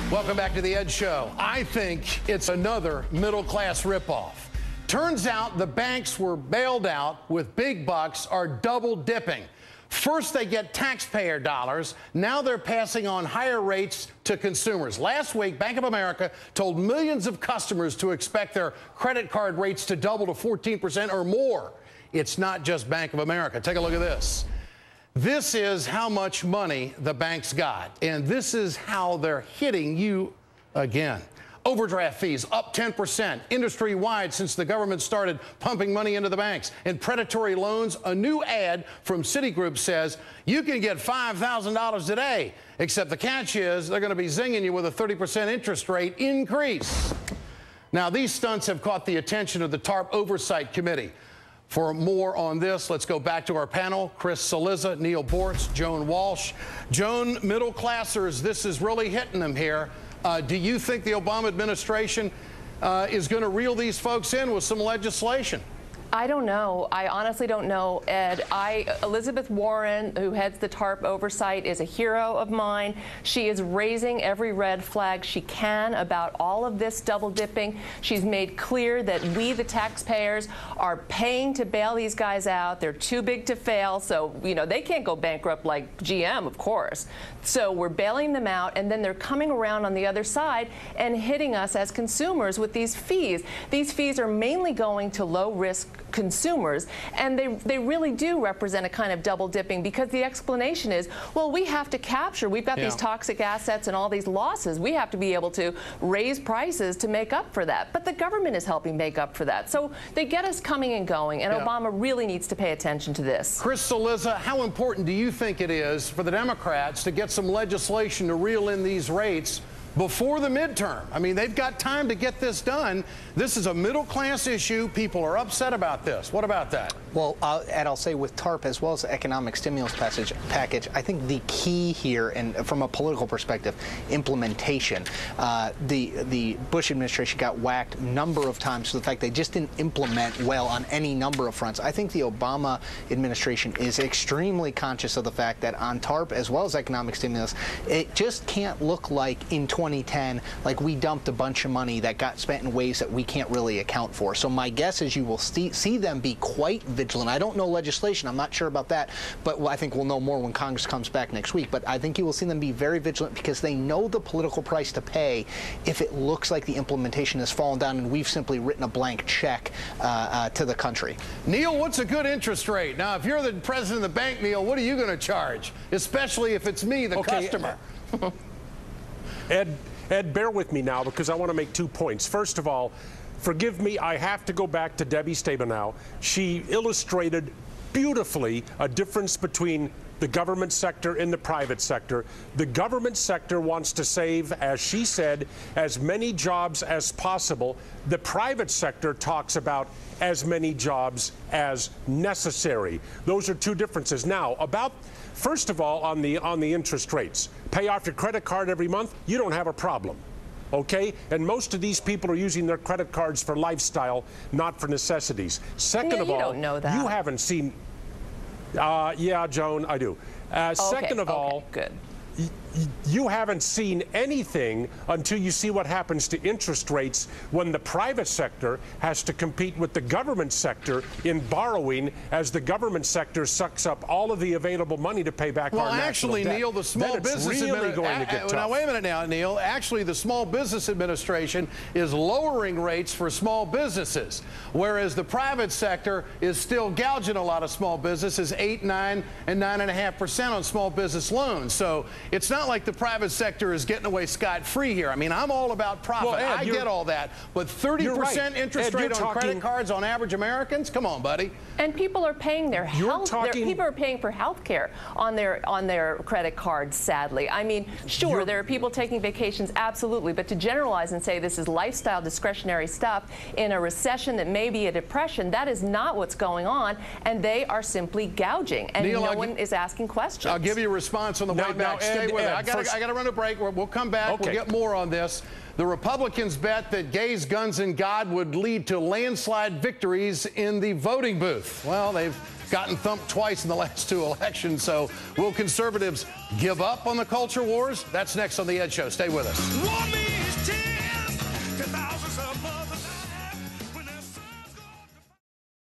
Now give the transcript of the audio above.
Welcome back to the Ed Show. I think it's another middle-class ripoff. Turns out the banks were bailed out with big bucks are double dipping. First they get taxpayer dollars, now they're passing on higher rates to consumers. Last week, Bank of America told millions of customers to expect their credit card rates to double to 14% or more. It's not just Bank of America. Take a look at this. This is how much money the banks got, and this is how they're hitting you again. Overdraft fees up 10% industry-wide since the government started pumping money into the banks. And predatory loans, a new ad from Citigroup says you can get $5,000 today, except the catch is they're going to be zinging you with a 30% interest rate increase. Now, these stunts have caught the attention of the TARP Oversight Committee. For more on this, let's go back to our panel. Cillizza, Neal Boortz, Joan Walsh. Joan, middle classers, this is really hitting them here. Do you think the Obama administration is going to reel these folks in with some legislation? I don't know. I honestly don't know, Ed. Elizabeth Warren, who heads the TARP oversight, is a hero of mine. She is raising every red flag she can about all of this double dipping. She's made clear that we, the taxpayers, are paying to bail these guys out. They're too big to fail, so, you know, they can't go bankrupt like GM, of course. So we're bailing them out, and then they're coming around on the other side and hitting us as consumers with these fees. These fees are mainly going to low-risk consumers, and they really do represent a kind of double dipping, because the explanation is, well, we have to capture, we've got these toxic assets and all these losses. We have to be able to raise prices to make up for that. But the government is helping make up for that. So they get us coming and going, and Obama really needs to pay attention to this. Cillizza, how important do you think it is for the Democrats to get some legislation to reel in these rates before the midterm? I mean, they've got time to get this done. This is a middle-class issue. People are upset about this. What about that? Well, Ed, I'll say with TARP as well as the economic stimulus package, I think the key here, and from a political perspective, implementation. The Bush administration got whacked a number of times for the fact they just didn't implement well on any number of fronts. I think the Obama administration is extremely conscious of the fact that on TARP as well as economic stimulus, it just can't look like in 2010, like we dumped a bunch of money that got spent in ways that we can't really account for. So my guess is you will see them be quite vigilant. I don't know legislation. I'm not sure about that, but I think we'll know more when Congress comes back next week. But I think you will see them be very vigilant, because they know the political price to pay if it looks like the implementation has fallen down and we've simply written a blank check to the country. Neal, what's a good interest rate? Now, if you're the president of the bank, Neal, what are you going to charge? Especially if it's me, the customer. Ed, bear with me now, because I want to make 2 points. First of all, forgive me, I have to go back to Debbie Stabenow. She illustrated beautifully a difference between the government sector and the private sector. The government sector wants to save, as she said, as many jobs as possible. The private sector talks about as many jobs as necessary. Those are two differences. Now, first of all, on the interest rates, pay off your credit card every month, you don't have a problem. Okay? And most of these people are using their credit cards for lifestyle, not for necessities. Second of all, don't know that. You haven't seen. Yeah, Joan, I do. Second of all, good. You haven't seen anything until you see what happens to interest rates when the private sector has to compete with the government sector in borrowing, as the government sector sucks up all of the available money to pay back our national debt. Well, actually, Neal, the Small Business Administration. Now, wait a minute now, Neal. Actually, the Small Business Administration is lowering rates for small businesses, whereas the private sector is still gouging a lot of small businesses, 8%, 9%, and 9.5% on small business loans. So it's not like the private sector is getting away scot-free here. I mean, I'm all about profit. Well, Ed, I get all that. But 30% interest rate on credit cards on average Americans? Come on, buddy. And people are paying their health. People are paying for health care on their credit cards, sadly. I mean, sure, there are people taking vacations, absolutely. But to generalize and say this is lifestyle discretionary stuff in a recession that may be a depression, that is not what's going on. And they are simply gouging. And Neal, no one is asking questions. I'll give you a response on the way back. Stay with it. I got to run a break. We'll come back. Okay. We'll get more on this. The Republicans bet that gays, guns, and God would lead to landslide victories in the voting booth. Well, they've gotten thumped twice in the last 2 elections. So will conservatives give up on the culture wars? That's next on The Ed Show. Stay with us.